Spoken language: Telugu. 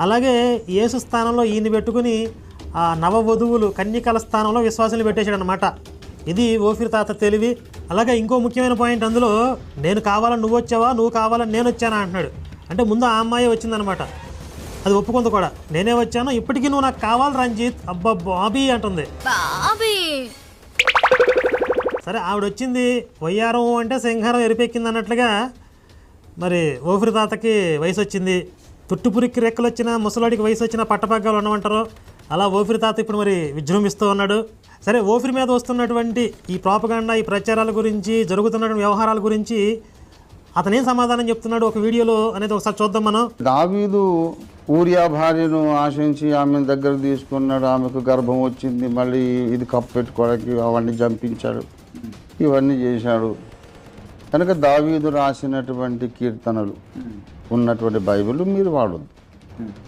అలాగే యేసు స్థానంలో ఈయన్ని పెట్టుకుని ఆ నవవధువులు కన్యకల స్థానంలో విశ్వాసాలు పెట్టేశాడు అనమాట. ఇది ఓఫీర్ తాత తెలివి. అలాగే ఇంకో ముఖ్యమైన పాయింట్ అందులో, నేను కావాలని నువ్వు వచ్చావా, నువ్వు కావాలని నేను వచ్చానా అంటున్నాడు. అంటే ముందు ఆ అమ్మాయి వచ్చిందనమాట, అది ఒప్పుకుంది కూడా, నేనే వచ్చాను, ఇప్పటికీ నువ్వు నాకు కావాలి రంజిత్, అబ్బా బాబీ అంటుంది. సరే ఆవిడ వచ్చింది, వయ్యారం అంటే సింహారం ఎరిపెక్కింది అన్నట్లుగా మరి ఓఫీర్ తాతకి వయసు వచ్చింది. తుట్టుపురికి రెక్కలు వచ్చిన ముసలాడికి వయసు వచ్చిన పట్టపగ్గాలు ఉండమంటారు. అలా ఓఫీర్ తాత ఇప్పుడు మరి విజృంభిస్తూ ఉన్నాడు. సరే ఓఫీర్ మీద వస్తున్నటువంటి ఈ ప్రాపగాండా, ఈ ప్రచారాల గురించి, జరుగుతున్నటువంటి వ్యవహారాల గురించి అతనేం సమాధానం చెప్తున్నాడు ఒక వీడియోలో అనేది ఒకసారి చూద్దాం మనం. దావీదు ఊరియా భార్యను ఆశించి ఆమెను దగ్గర తీసుకున్నాడు, ఆమెకు గర్భం వచ్చింది, మళ్ళీ ఇది కప్పెట్టుకోవడానికి అవన్నీ జంపించాడు, ఇవన్నీ చేశాడు. కనుక దావీదు రాసినటువంటి కీర్తనలు ఉన్నటువంటి బైబిల్ మీరు వాడొద్దు.